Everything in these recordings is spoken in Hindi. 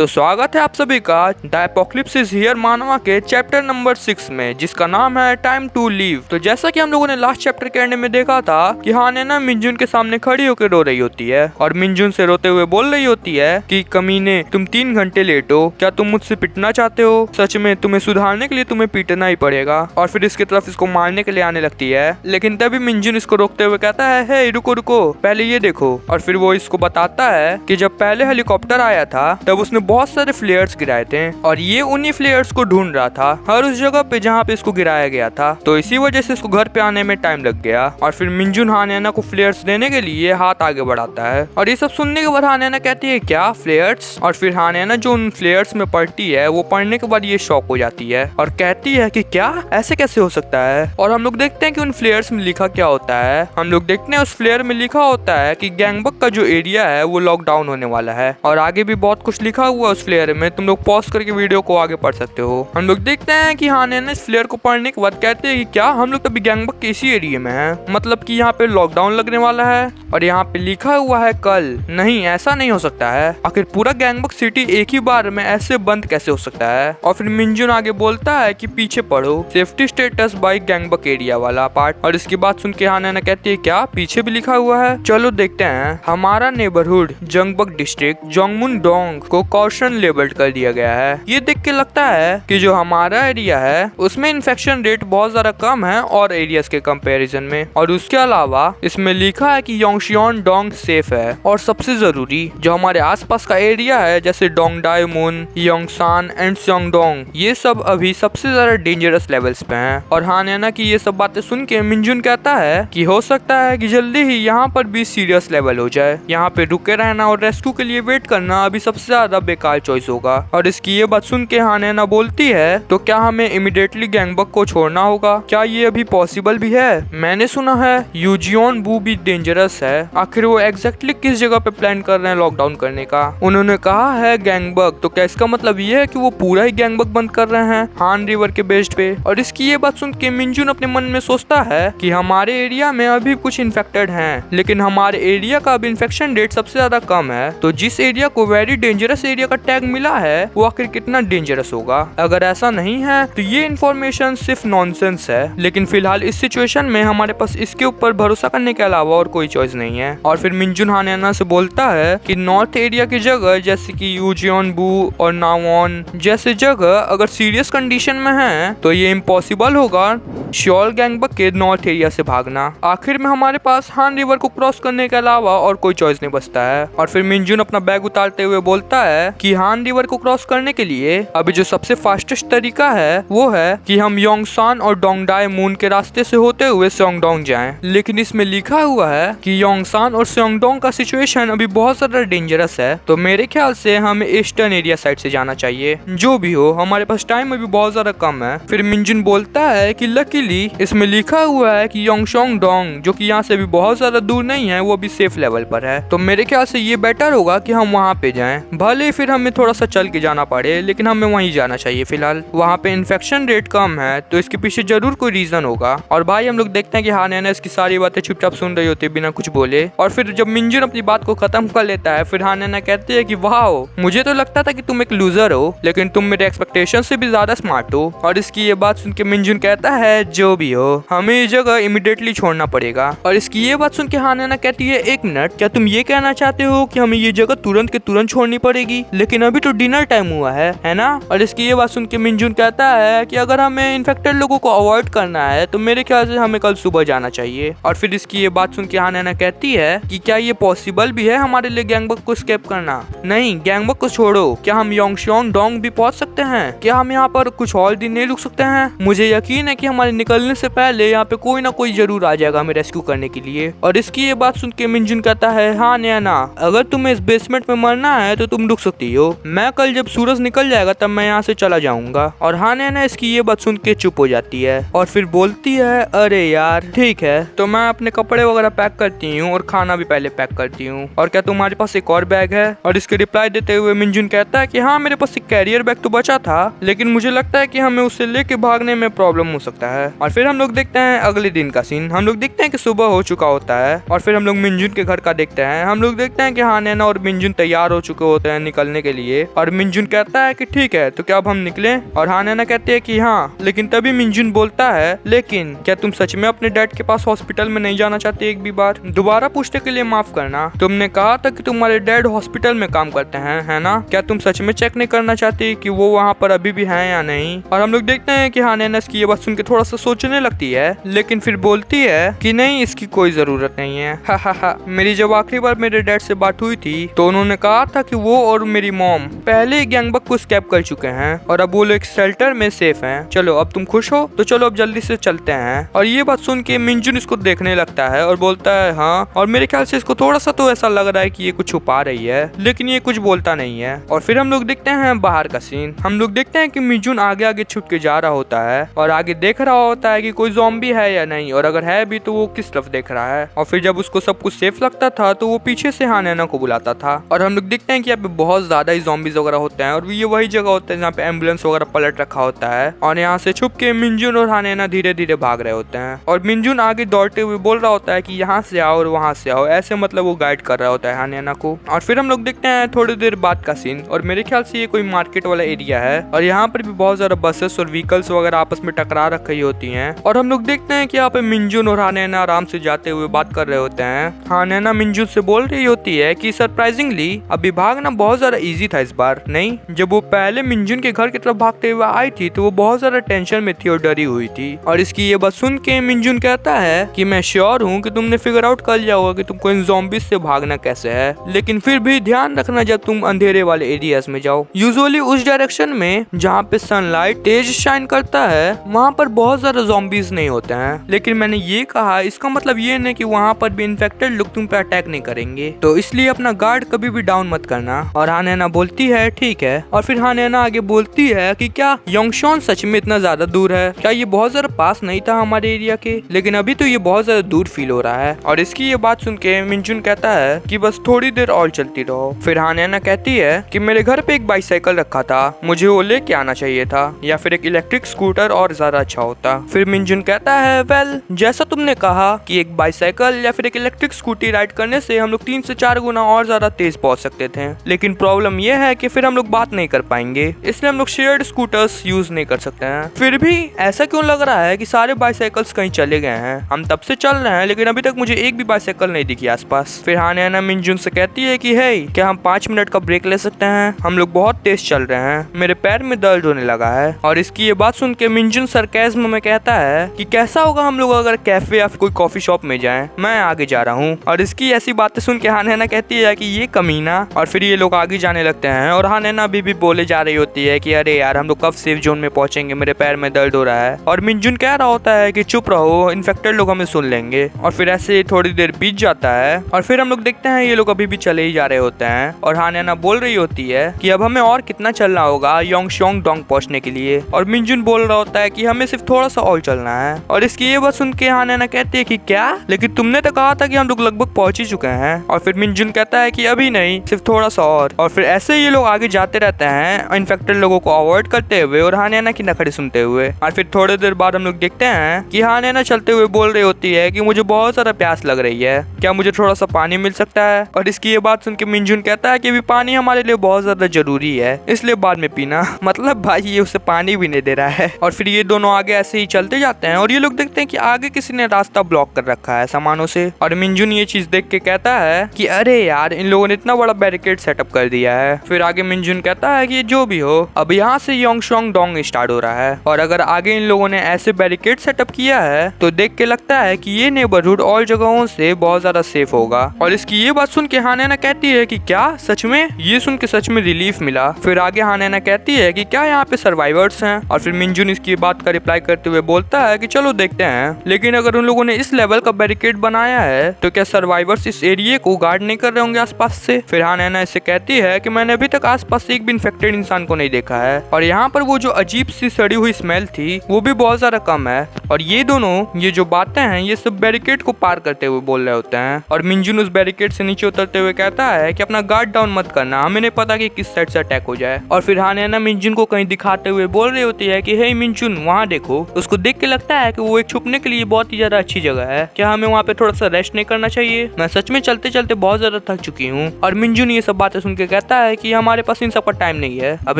तो स्वागत है आप सभी का द एपोक्लिप्स इज हियर मानवा के चैप्टर नंबर 6 में, जिसका नाम है टाइम टू लीव। तो जैसा कि हम लोगों ने लास्ट चैप्टर के एंड में देखा था कि हानेना मिंजुन के सामने खड़ी होकर रो रही होती है और मिंजुन से रोते हुए बोल रही होती है कि कमीने, तुम 3 घंटे लेट हो, क्या तुम मुझसे पिटना चाहते हो? सच में तुम्हें सुधारने के लिए तुम्हें पीटना ही पड़ेगा। और फिर इसकी तरफ इसको मारने के लिए आने लगती है, लेकिन तभी मिंजुन इसको रोकते हुए कहता है, हे रुको रुको, पहले ये देखो। और फिर वो इसको बताता है कि जब पहले हेलीकॉप्टर आया था तब उसने बहुत सारे फ्लेयर्स गिराए थे और ये उन्हीं फ्लेयर्स को ढूंढ रहा था हर उस जगह पे जहाँ पे इसको गिराया गया था। तो इसी वजह से इसको घर पे आने में टाइम लग गया। और फिर मिंजुन हानेना को फ्लेयर्स देने के लिए हाथ आगे बढ़ाता है और ये सब सुनने के बाद हानेना कहती है, क्या फ्लेयर्स? और फिर हानेना जो उन फ्लेयर्स में पढ़ती है वो पढ़ने के बाद ये शॉक हो जाती है और कहती है कि क्या, ऐसे कैसे हो सकता है? और हम लोग देखते हैं कि उन फ्लेयर्स में लिखा क्या होता है। हम लोग देखते हैं उस फ्लेयर में लिखा होता है कि गैंगबक का जो एरिया है वो लॉकडाउन होने वाला है और आगे भी बहुत कुछ लिखा हुआ है उस फ्लेयर में। तुम लोग पॉज करके वीडियो को आगे पढ़ सकते हो। हम लोग देखते हैं कि हानेना इस फ्लेयर को पढ़ने के बाद कहते हैं कि क्या, हम लोग तो अभी गैंगबक के इसी एरिया में हैं, मतलब कि यहाँ पे लॉकडाउन लगने वाला है और यहाँ पे लिखा हुआ है कल। नहीं, ऐसा नहीं हो सकता है। आखिर पूरा गैंगबक सिटी एक ही बार में ऐसे बंद कैसे हो सकता है? और फिर मिंजुन आगे बोलता है कि पीछे पढ़ो, सेफ्टी स्टेटस बाय गैंगबक एरिया वाला पार्ट। और इसकी बात सुन के हानेना कहती है, क्या पीछे भी लिखा हुआ है? चलो देखते हैं। हमारा नेबरहुड जंगबक डिस्ट्रिक्ट जोंगमुन डोंग को कॉशन लेबल्ड कर दिया गया है। ये देख के लगता है कि जो हमारा एरिया है उसमें इन्फेक्शन रेट बहुत ज्यादा कम है और एरियाज के कंपैरिजन में। और उसके अलावा इसमें लिखा है कि योंगशियोन डोंग सेफ है। और सबसे जरूरी, जो हमारे आसपास का एरिया है जैसे डोंगडाईमुन, योंगसान एंड स्योंगडोंग, ये सब अभी सबसे ज्यादा डेंजरस लेवल्स पे हैं। और हानेना की ये सब बातें सुन के मिंजुन कहता है कि हो सकता है कि जल्दी ही यहाँ पर भी सीरियस लेवल हो जाए। यहाँ पे रुके रहना और रेस्क्यू के लिए वेट करना अभी सबसे ज्यादा बेकार चॉइस होगा। और इसकी ये बात सुन के हानेना बोलती है, तो क्या हमें इमीडिएटली गैंगबक को छोड़ना होगा? क्या ये अभी पॉसिबल भी है? मैंने सुना है यूजियोन बू भी डेंजरस है। आखिर वो एग्जैक्टली किस जगह पे प्लान कर रहे हैं लॉकडाउन करने का? उन्होंने कहा है गैंगबक, तो क्या इसका मतलब ये है कि वो पूरा ही गैंगबक बंद कर रहे हैं हान रिवर के बेस्ड पे? और इसकी ये बात सुन के मिंजुन अपने मन में सोचता है कि हमारे एरिया में अभी कुछ इन्फेक्टेड हैं, लेकिन हमारे एरिया का अब इन्फेक्शन रेट सबसे ज्यादा कम है। तो जिस एरिया को वेरी डेंजरस एरिया का टैग मिला है वो आखिर कितना डेंजरस होगा? अगर ऐसा नहीं है तो ये इन्फॉर्मेशन सिर्फ नॉनसेंस है। लेकिन फिलहाल इस सिचुएशन में हमारे पास इसके ऊपर भरोसा करने के अलावा और कोई चॉइस नहीं है। और फिर मिंजुन हानेना से बोलता है कि नॉर्थ एरिया की जगह जैसे कि यूजियोन बू और नावोन जैसे जगह अगर सीरियस कंडीशन में है तो ये इम्पॉसिबल होगा श्योर गैंगबक के नॉर्थ एरिया से भागना। आखिर में हमारे पास हान रिवर को क्रॉस करने के अलावा और कोई चॉइस नहीं बचता है। और फिर मिंजुन अपना बैग उतारते हुए बोलता है कि हान रिवर को क्रॉस करने के लिए अभी जो सबसे फास्टेस्ट तरीका है वो है कि हम योंगसान और डोंगडाईमुन के रास्ते से होते हुए स्योंगडोंग जाएं। लेकिन इसमें लिखा हुआ है कि योंगसान और स्योंगडोंग का सिचुएशन अभी बहुत ज्यादा डेंजरस है, तो मेरे ख्याल से हमें ईस्टर्न एरिया साइड से जाना चाहिए। जो भी हो, हमारे पास टाइम अभी बहुत ज्यादा कम है। फिर मिंजुन बोलता है कि लकीली इसमें लिखा हुआ है कि योंगशोंग डोंग, जो कि यहाँ से भी बहुत ज्यादा दूर नहीं है, वो भी सेफ लेवल पर है। तो मेरे ख्याल से ये बेटर होगा कि हम वहाँ पे जाएं। भले फिर हमें थोड़ा सा चल के जाना पड़े, लेकिन हमें वहीं जाना चाहिए। फिलहाल वहाँ पे इन्फेक्शन रेट कम है, तो इसके पीछे जरूर कोई रीजन होगा। और भाई हम लोग देखते हैं कि हानेना इसकी सारी बातें चुपचाप सुन रही होती है बिना कुछ बोले। और फिर जब मिंजुन अपनी बात को खत्म कर लेता है, फिर हानेना कहती है कि वाह, मुझे तो लगता था कि तुम एक लूजर हो, लेकिन तुम मेरे एक्सपेक्टेशन से भी ज्यादा स्मार्ट हो। और इसकी ये बात सुन के मिंजुन कहता है, जो भी हो, हमें ये जगह इमीडिएटली छोड़ना पड़ेगा। और इसकी ये बात सुन के हानेना कहती है, एक मिनट, क्या तुम ये कहना चाहते हो कि हमें ये जगह तुरंत के तुरंत छोड़नी पड़ेगी? लेकिन अभी तो डिनर टाइम हुआ है ना? और इसकी ये बात सुन के मिंजुन कहता है कि अगर हमें इन्फेक्टेड लोगों को अवॉइड करना है तो मेरे ख्याल से हमें कल सुबह जाना चाहिए। और फिर इसकी ये बात सुन के हानेना कहती है कि क्या ये पॉसिबल भी है हमारे लिए गैंगबक को एस्केप करना? नहीं, गैंगबक को छोड़ो, क्या हम योंगशियोंग डोंग भी पहुंच सकते हैं? क्या हम यहाँ पर कुछ और दिन नहीं रुक सकते हैं? मुझे यकीन है कि हमारे निकलने से पहले यहाँ पे कोई ना कोई जरूर आ जाएगा हमें रेस्क्यू करने के लिए। और इसकी ये बात सुन के मिंजुन कहता है, हाँ नैना, अगर तुम्हें इस बेसमेंट में मरना है तो तुम रुक सकती हो। मैं कल जब सूरज निकल जाएगा तब मैं यहाँ से चला जाऊंगा। और हाँ नैना इसकी ये बात सुन के चुप हो जाती है और फिर बोलती है, अरे यार ठीक है, तो मैं अपने कपड़े वगैरह पैक करती हूँ और खाना भी पहले पैक करती हूँ। और क्या तुम्हारे पास एक और बैग है? और इसके रिप्लाई देते हुए मिंजुन कहता है कि हाँ, मेरे पास एक कैरियर बैग तो बचा था, लेकिन मुझे लगता है कि हमें उसे लेके भागने में प्रॉब्लम हो सकता है। और फिर हम लोग देखते हैं अगले दिन का सीन। हम लोग देखते हैं कि सुबह हो चुका होता है और फिर हम लोग मिंजुन के घर का देखते हैं। हम लोग देखते हैं कि हाँ नैना और मिंजुन तैयार हो चुके होते हैं निकलने निकलने के लिए। और मिनजुन कहता है कि ठीक है, तो क्या अब हम निकलें? और हानैना कहती है कि हाँ। लेकिन तभी मिनजुन बोलता है, लेकिन क्या तुम सच में अपने डैड के पास हॉस्पिटल में नहीं जाना चाहते एक भी बार? दोबारा पूछने के लिए माफ करना, तुमने कहा था कि तुम्हारे डैड हॉस्पिटल में काम करते हैं, है ना? क्या तुम सच में चेक नहीं करना चाहती कि वो वहाँ पर अभी भी हैं या नहीं? और हम लोग देखते हैं कि हानैना की ये बात सुन के थोड़ा सा सोचने लगती है, लेकिन फिर बोलती है कि नहीं, इसकी कोई जरूरत नहीं है। हा हा हा। मेरी जब आखिरी बार मेरे डैड से बात हुई थी तो उन्होंने कहा था कि वो और मेरी मॉम पहले ही गैंगबग को स्कैप कर चुके हैं और अब वो लोग शेल्टर में सेफ हैं। चलो अब तुम खुश हो तो चलो अब जल्दी से चलते हैं। और ये बात सुन के मिनजुन इसको देखने लगता है और बोलता है हाँ। और मेरे ख्याल से इसको थोड़ा सा तो ऐसा लग रहा है कि ये कुछ छुपा रही है, लेकिन ये कुछ बोलता नहीं है। और फिर हम लोग देखते हैं बाहर का सीन। हम लोग देखते हैं कि मिनजुन आगे आगे छुप के जा रहा होता है और आगे देख रहा होता है कि कोई ज़ॉम्बी है या नहीं, और अगर है भी तो वो किस तरफ देख रहा है। और फिर जब उसको सब कुछ सेफ लगता था तो वो पीछे से हानैना को बुलाता था। और हम लोग देखते हैं कि यहाँ पे बहुत ज्यादा ही ज़ॉम्बीज वगैरह होते हैं और ये वही जगह होता है जहाँ पे एम्बुलेंस वगैरह पलट रखा होता है। और यहाँ से छुप के मिनजुन और हानैना धीरे धीरे भाग रहे होते हैं और मिनजुन आगे दौड़ते हुए बोल रहा होता है कि यहाँ से आओ और वहाँ से आओ, ऐसे मतलब वो गाइड कर रहा होता है हानैना को। और फिर हम लोग देखते हैं थोड़ी देर बाद का सीन, और मेरे ख्याल से ये कोई मार्केट वाला एरिया है और यहाँ पर भी बहुत ज्यादा बसेस और व्हीकल्स वगैरह आपस में टकरा रखी होती हैं। और हम लोग देखते हैं कि यहाँ पे मिनजुन और हानैना आराम से जाते हुए बात कर रहे होते हैं। हानैना मिनजुन से बोल रही होती है कि सरप्राइजिंगली अभी भागना बहुत ज्यादा इजी था इस बार। नहीं, जब वो पहले मिनजुन के घर की तरफ भागते हुए आई थी तो वो बहुत ज्यादा टेंशन में थी और डरी हुई थी। और इसकी ये बात सुन के मिनजुन कहता है कि मैं श्योर हूँ कि तुमने फिगर आउट कर लिया होगा कि तुमको इन ज़ॉम्बीज से भागना कैसे है, लेकिन फिर भी ध्यान रखना जब तुम अंधेरे वाले एरियाज में जाओ, यूजुअली उस डायरेक्शन में जहाँ पे सनलाइट तेज शाइन करता है वहाँ पर बहुत ज्यादा ज़ॉम्बीज नहीं होते हैं। लेकिन मैंने ये कहा इसका मतलब ये नहीं कि वहाँ पर भी इन्फेक्टेड लोग तुम पे अटैक नहीं करेंगे, तो इसलिए अपना गार्ड कभी भी डाउन मत करना। और हानैना बोलती है ठीक है। और फिर हानैना आगे बोलती है कि क्या योंगशॉन सच में इतना ज्यादा दूर है? क्या ये बहुत ज्यादा पास नहीं था हमारे एरिया के? लेकिन अभी तो ये बहुत ज्यादा दूर फील हो रहा है। और इसकी ये बात सुन के मिनजुन कहता है कि बस थोड़ी देर और चलती रहो। फिर हानैना कहती है कि मेरे घर पे एक बाइसाइकिल रखा था, मुझे वो लेके आना चाहिए था, या फिर एक इलेक्ट्रिक स्कूटर और ज्यादा अच्छा होता। फिर मिनजुन कहता है वेल, जैसा तुमने कहा कि एक बाइसाइकिल या फिर एक इलेक्ट्रिक स्कूटी राइड करने से हम लोग 3 से 4 गुना और ज्यादा तेज पहुंच सकते थे, लेकिन प्रॉब्लम यह है कि फिर हम लोग बात नहीं कर पाएंगे, इसलिए हम लोग शेयर्ड स्कूटर्स यूज नहीं कर सकते हैं। फिर भी ऐसा क्यों लग रहा है कि सारे बाइसाइकिल्स कहीं चले गए हैं? हम तब से चल रहे हैं लेकिन अभी तक मुझे एक भी बाइसाइकिल नहीं दिखी आसपास। फिर हानैना मिनजुन से कहती है कि हे, क्या हम 5 मिनट का ब्रेक ले सकते हैं? हम लोग बहुत तेज चल रहे हैं, मेरे पैर में दर्द होने लगा है। और इसकी ये बात सुन के मिनजुन सरकाज़्म में कहता है कि कैसा होगा हम लोग अगर कैफे या कोई कॉफी शॉप में जाएं, मैं आगे जा रहा हूँ। और इसकी ऐसी बातें सुन के हानैना कहती है कि ये कमीना। और फिर ये लोग आगे जाने लगते हैं और हानैना अभी भी बोले जा रही होती है कि अरे यार हम लोग कब सेफ जोन में पहुंचेंगे, मेरे पैर में दर्द हो रहा है। और मिनजुन कह रहा होता है कि चुप रहो, इन्फेक्टेड लोग हमें सुन लेंगे। और फिर ऐसे थोड़ी देर बीत जाता है और फिर हम लोग देखते हैं ये लोग अभी भी चले ही जा रहे होते हैं। और हानैना बोल रही होती है कि अब हमें और कितना चलना होगा योंगशॉन्ग डोंग पहुंचने के लिए। और मिनजुन बोल रहा होता है कि हमें सिर्फ थोड़ा सा और चलना है। और इसकी ये बात सुन के हानैना कहती है कि क्या, लेकिन तुमने तो कहा था कि हम लोग लगभग पहुंच ही चुके हैं। और फिर मिनजुन कहता है कि अभी नहीं, सिर्फ थोड़ा सा और फिर ऐसे ये लोग आगे जाते रहते हैं इन्फेक्टेड लोगों को अवॉइड करते हुए और हानैना की नखड़ी सुनते हुए। और फिर थोड़ी देर बाद हम लोग देखते हैं कि हानैना चलते हुए बोल रही होती है कि मुझे बहुत सारा प्यास लग रही है, क्या मुझे थोड़ा सा पानी मिल सकता है? और इसकी ये बात सुन के मिनजुन कहता है कि अभी पानी हमारे लिए बहुत ज्यादा जरूरी है, इसलिए बाद में पीना। मतलब भाई ये उसे पानी भी नहीं दे रहा है। और फिर ये दोनों आगे ऐसे ही चलते जाते हैं और ये लोग देखते हैं कि आगे किसी ने रास्ता ब्लॉक कर रखा है सामानों से। और मिनजुन ये चीज देख के कहता है कि अरे यार इन लोगों ने इतना बड़ा बैरिकेड सेटअप कर दिया है। फिर आगे मिनजुन कहता है कि जो भी हो, अब यहाँ से योंगशॉन्ग डोंग स्टार्ट हो रहा है और अगर आगे इन लोगों ने ऐसे बैरिकेड सेटअप किया है तो देख के लगता है कि ये नेबरहुड और जगहों से बहुत ज्यादा सेफ होगा। और इसकी ये बात सुन के हानैना कहती है कि क्या सच में? ये सुन के सच में रिलीफ मिला। फिर आगे हानैना कहती है कि क्या यहाँ पे सर्वाइवर्स हैं? और फिर मिनजुन इसकी बात का रिप्लाई करते हुए बोलता है कि चलो देखते हैं, लेकिन अगर उन लोगों ने इस लेवल का बैरिकेड बनाया है तो क्या सर्वाइवर्स इस एरिया को गार्ड नहीं कर रहे होंगे आसपास से? फिर हानैना इससे कहती है कि मैंने अभी तक आसपास एक भी इन्फेक्टेड इंसान को नहीं देखा है और यहाँ पर वो जो अजीब सी सड़ी हुई स्मेल थी वो भी बहुत ज्यादा कम है। और ये दोनों ये जो बातें हैं ये सब बैरिकेड को पार करते हुए बोल रहे होते हैं। और मिंजुन उस बैरिकेड से नीचे उतरते हुए कहता है कि अपना गार्ड डाउन मत करना, हमें नहीं पता कि किस साइड से अटैक हो जाए। और फिर हाने ना मिंजुन को कहीं दिखाते हुए बोल रही होती है कि हे मिंजुन वहाँ देखो। उसको देख के लगता है कि वो एक छुपने के लिए बहुत ही ज्यादा अच्छी जगह है, क्या हमें वहाँ पे थोड़ा सा रेस्ट नहीं करना चाहिए? मैं सच में चलते चलते बहुत ज्यादा थक चुकी हूँ। और मिंजुन ये सब बातें सुन के कहता है कि हमारे पास इन सब का टाइम नहीं है, अब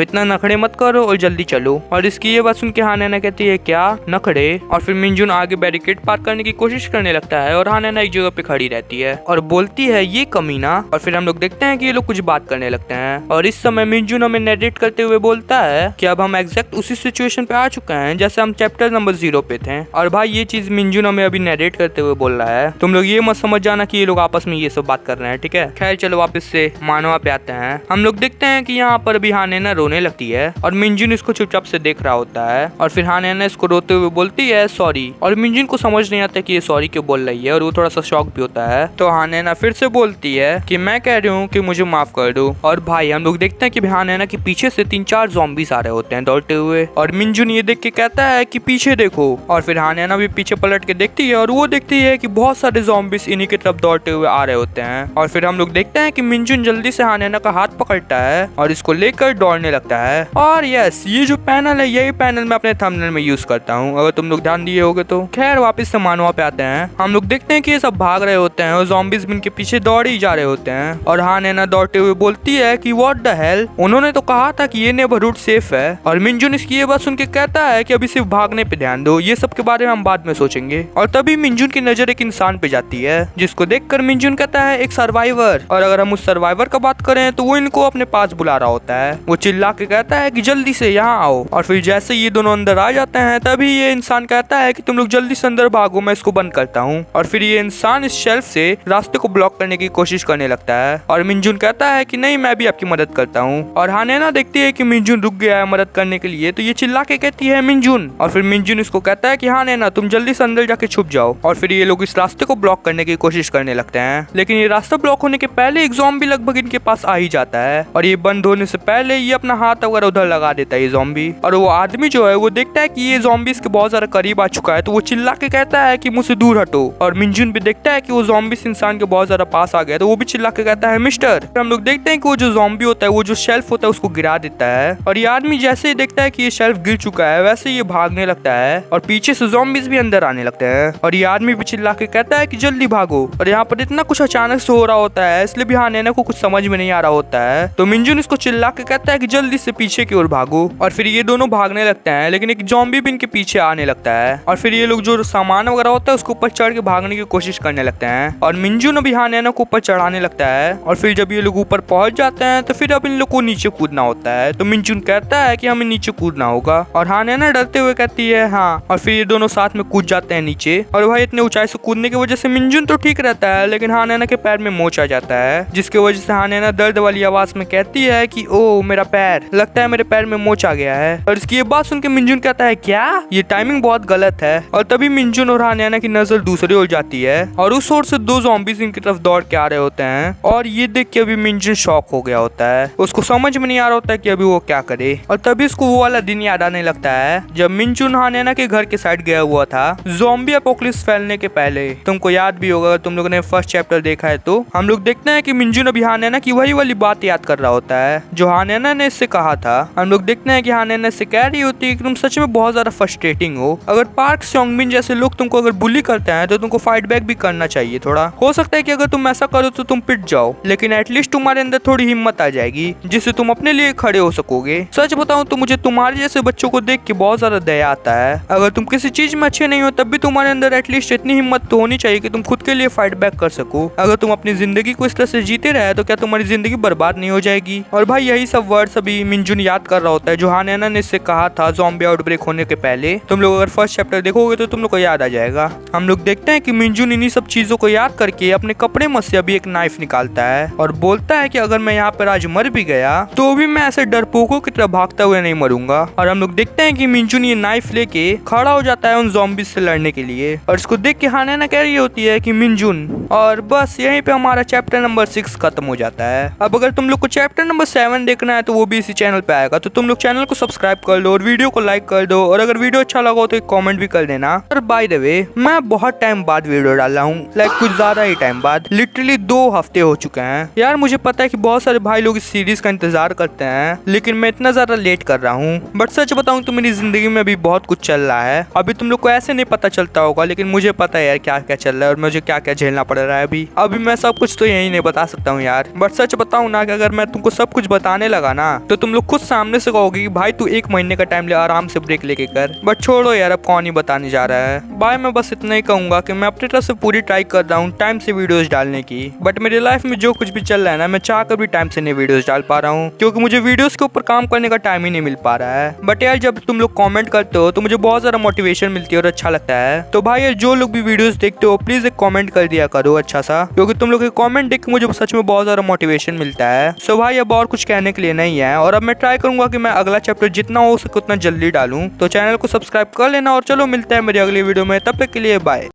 इतना नखड़े मत करो और जल्दी चलो। और इसकी ये बात सुन के हाने ना कहती है क्या नखड़े? और फिर मिंजुन आगे बैरिकेड पार करने की कोशिश करने लगता है और हाने ना एक जगह पे खड़ी रहती है और बोलती है ये कमीना। और फिर हम लोग देखते हैं कि ये लोग कुछ बात करने लगते हैं। और इस समय मिंजुन हमें नरेट करते हुए बोलता है कि अब हम एग्जैक्ट उसी सिचुएशन पे आ चुके हैं जैसे हम चैप्टर नंबर 0 पे थे। और भाई ये चीज मिंजुन हमें अभी नरेट करते हुए बोल रहा है, तुम लोग ये मत समझ जाना कि ये लोग आपस में ये सब बात कर रहे हैं, ठीक है? खैर चलो वापस से मानवा पे आते हैं। हम लोग देखते हैं कि यहाँ पर भी हाने ना रोने लगती है और मिंजुन इसको चुपचाप से देख रहा होता है। और फिर हाने ना इसको रोते हुए बोलती है सॉरी। और मिंजुन को समझ नहीं आता कि ये सॉरी क्यों बोल रही है और वो थोड़ा सा शॉक भी होता है। तो हाने ना फिर से बोलती है कि मैं कह रही हूँ कि मुझे माफ कर दो। और भाई हम लोग देखते हैं कि हाने ना कि पीछे से 3-4 ज़ॉम्बीज़ आ रहे होते हैं दौड़ते हुए। और मिंजुन ये देख के कहता है कि पीछे देखो। और फिर हाने ना भी पीछे पलट के देखती है और वो देखती है कि बहुत सारे ज़ॉम्बीज़ इन्हीं की तरफ दौड़ते हुए आ रहे होते हैं। और फिर हम लोग देखते हैं कि मिंजुन जल्दी से हाने ना का हाथ पकड़ता है और इसको लेकर दौड़ने लगता है। और यस ये जो पैनल है यही पैनल मैं अपने थंबनेल में यूज करता हूँ, अगर तुम लोग ध्यान दिए होगे तो। खैर वापस से मानवा पे आते हैं। हम लोग देखते हैं कि ये सब भाग रहे होते हैं और ज़ॉम्बीज़ भी इनके पीछे दौड़ ही जा रहे होते हैं। और हाने ना दौड़ते हुए बोलती है कि व्हाट द हेल, उन्होंने तो कहा था कि ये नेबरहुड सेफ है। और मिंजुन इसकी ये बात सुन के कहता है कि अभी सिर्फ भागने पे ध्यान दो, ये सब के बारे में हम बाद में सोचेंगे। और तभी मिंजुन की नजर एक इंसान पे जाती है जिसको देखकर मिंजुन कहता है एक सर्वाइवर। और अगर हम उस सर्वाइवर का बात करें तो वो इनको अपने पास बुला रहा होता है। वो चिल्ला के कहता है कि जल्दी से यहाँ आओ। और फिर जैसे ये दोनों अंदर आ जाते हैं तभी ये इंसान कहता है कि तुम लोग जल्दी से अंदर भागो, मैं इसको बंद करता हूँ। और फिर ये इंसान इस शेल्फ से रास्ते को ब्लॉक करने की कोशिश करने लगता है। और मिंजुन कहता है कि नहीं मैं भी आपकी मदद करता हूँ। और हाने ना देखती है कि मिंजुन रुक गया है मदद करने के लिए, तो ये चिल्ला के कहती है मिंजुन। और फिर मिंजुन इसको कहता है कि हाने ना तुम जल्दी से अंदर जाके छुप जाओ। और फिर ये लोग इस रास्ते को ब्लॉक करने की कोशिश करने लगते हैं, लेकिन ये रास्ता ब्लॉक होने के पहले एक ज़ॉम्बी लगभग इनके पास आ ही जाता है। और ये बंद होने से पहले ये अपना हाथ वगैरह उधर लगा देता है ये ज़ॉम्बी। और वो आदमी जो है वो देखता है कि ये ज़ॉम्बी इसके बहुत ज्यादा करीब आ चुका है, तो वो चिल्ला के कहता है कि मुझसे दूर हटो। और मिंजुन भी देखता है कि वो ज़ॉम्बी इस इंसान के बहुत ज्यादा पास आ गया, तो वो भी चिल्ला के कहता है मिस्टर। हम लोग देखते हैं कि वो जो ज़ॉम्बी होता है वो जो शेल्फ होता है उसको गिरा देता है। और ये आदमी जैसे ही देखता है कि ये शेल्फ गिर चुका है वैसे ये भागने लगता है और पीछे से ज़ॉम्बीज़ भी अंदर आने लगते हैं। और ये आदमी भी चिल्ला के कहता है कि जल्दी भागो। और यहाँ पर इतना कुछ अचानक से हो रहा होता है इसलिए भी हाने को कुछ समझ में नहीं आ रहा होता है, तो मिंजुन इसको चिल्ला के कहता है कि जल्दी से पीछे की ओर भागो। और फिर ये दोनों भागने लगते हैं, लेकिन एक ज़ॉम्बी भी इनके पीछे आने लगता है। और फिर ये लोग जो सामान वगैरह होता है उसके ऊपर चढ़ के भागने की कोशिश करने लगते हैं। और मिंजुन भी हाने को ऊपर चढ़ाने लगता है। और फिर जब ये लोग ऊपर पहुंच जाते हैं तो फिर अब इन लोग को नीचे कूदना होता है, तो मिंजुन कहता है कि हमें नीचे कूदना होगा। और हाने डरते हुए कहती है हाँ। और फिर ये दोनों साथ में कूद जाते हैं नीचे। और भाई इतने ऊंचाई से कूदने की वजह से मिंजुन तो ठीक रहता है, लेकिन हाने के पैर में मोच आ जाता है, जिसकी वजह से हाने दर्द वाली आवाज में कहती है कि ओ मेरा पैर, लगता है मेरे पैर में मोच आ गया है। और इसकी ये बात सुन के मिंजुन कहता है क्या, ये टाइमिंग बहुत गलत है। और तभी मिंजुन और हाने की नजर दूसरी ओर जाती है और उस ओर से 2 ज़ॉम्बीज़ इनकी तरफ दौड़ के आ रहे होते हैं। और ये देख के अभी मिंजुन शॉक हो गया होता है, उसको समझ में नहीं आ रहा होता है कि अभी वो क्या करे। और तभी उसको वो वाला दिन याद आने लगता है जब मिंजुन हाने के घर के साइड गया हुआ था ज़ॉम्बी एपोकलिप्स फैलने के पहले। तुमको याद भी होगा अगर तुम लोगों ने फर्स्ट चैप्टर देखा है तो। हम लोग देखते हैं कि मिंजुन अभी हाने की वही वाली बात याद कर रहा होता है जो हाने ने इससे कहा था। हम लोग देखते हैं कि हाने इससे कह रही होती है कि तुम सच में बहुत ज्यादा फ्रस्ट्रेटिंग हो, अगर पार्क सॉन्गमिन जैसे लोग तुमको अगर बुली करते हैं तो तुमको फाइट बैक भी करना चाहिए थोड़ा। हो सकता है कि अगर तुम ऐसा करो तो तुम पिट जाओ, लेकिन एटलीस्ट तुम्हारे अंदर थोड़ी हिम्मत आ जाएगी जिससे तुम अपने लिए खड़े हो सकोगे। सच बताऊं तो मुझे तुम्हारे जैसे बच्चों को देख के बहुत ज्यादा दया आता है। अगर तुम किसी चीज में अच्छे नहीं हो तब भी तुम्हारे अंदर एटलीस्ट इतनी हिम्मत तो होनी चाहिए कि तुम खुद के लिए फाइट बैक कर सको। अगर तुम अपनी जिंदगी को इस तरह से जीते रहे तो क्या तुम्हारी जिंदगी बर्बाद नहीं हो जाएगी। और भाई यही सब वर्ड्स अभी मिंजुन याद कर रहा होता है जो हाने ने इससे कहा था ज़ॉम्बी आउटब्रेक होने के पहले। तुम लोग अगर फर्स्ट चैप्टर देखोगे तो तुम लोग को याद आ जाएगा। हम लोग देखते हैं कि मिंजुन इन्हीं सब चीजों को याद करके अपने कपड़े में से अभी एक नाइफ निकालता है और बोलता है कि अगर मैं यहाँ पर आज मर भी गया तो भी मैं ऐसे डरपोकों की तरह भागता हुए नहीं मरूंगा। और हम लोग देखते हैं कि मिंजुन ये नाइफ लेके खड़ा हो जाता है उन ज़ॉम्बीज़ से लड़ने के लिए। और इसको देख के हाने कह रही होती है कि मिंजुन। और बस यहीं पे हमारा चैप्टर नंबर 6 खत्म हो जाता है। अब अगर तुम लोग को चैप्टर नंबर 7 देखना है तो वो भी इसी चैनल पे आएगा, तो तुम लोग चैनल को सब्सक्राइब कर लो और वीडियो को लाइक कर दो। और अगर वीडियो अच्छा लगा हो तो एक कमेंट कमेंट भी कर देना। और बाय द वे मैं बहुत टाइम बाद वीडियो डाला हूँ, लाइक कुछ ज्यादा ही टाइम बाद, लिटरली 2 हफ्ते हो चुके हैं यार। मुझे पता है कि बहुत सारे भाई लोग इस सीरीज का इंतजार करते हैं, लेकिन मैं इतना ज्यादा लेट कर रहा हूँ। बट सच बताऊँ तो मेरी जिंदगी में अभी बहुत कुछ चल रहा है। अभी तुम लोग को ऐसे नहीं पता चलता होगा, लेकिन मुझे पता है यार क्या क्या चल रहा है और मुझे क्या क्या झेलना पड़ रहा है अभी मैं सब कुछ तो यही नहीं बता सकता हूँ यार। बट सच बताऊँ ना कि अगर मैं तुमको सब कुछ बताने लगा ना तो तुम लोग खुद सामने से कहोगे कि भाई तू 1 महीने का टाइम ले, आराम से ब्रेक लेके कर। बट छोड़ो यार, अब कौन ही बताने जा रहा है। बाय, मैं बस इतना ही कहूंगा कि मैं अपनी तरफ से पूरी ट्राई कर रहा हूँ टाइम से वीडियोस डालने की। बट मेरी लाइफ में जो कुछ भी चल रहा है ना, मैं चाह कर भी टाइम से नहीं वीडियोस डाल पा रहा हूँ, क्योंकि मुझे वीडियोस के ऊपर काम करने का टाइम ही नहीं मिल पा रहा है। बट यार जब तुम लोग कॉमेंट करते हो तो मुझे बहुत ज्यादा मोटिवेशन मिलती है और अच्छा लगता है। तो भाई यार जो लोग भी वीडियोस देखते हो प्लीज एक कॉमेंट कर दिया करो अच्छा सा, क्योंकि तुम लोग के कॉमेंट देख के मुझे सच में बहुत ज्यादा मोटिवेशन मिलता है। सो भाई अब और कुछ कहने के लिए नहीं है, और अब मैं ट्राई करूंगा कि मैं अगला चैप्टर जितना हो सके उतना जल्दी डालूं। तो चैनल को सब्सक्राइब कर लेना, और चलो मिलते हैं मेरी अगली वीडियो में, तब तक के लिए बाय।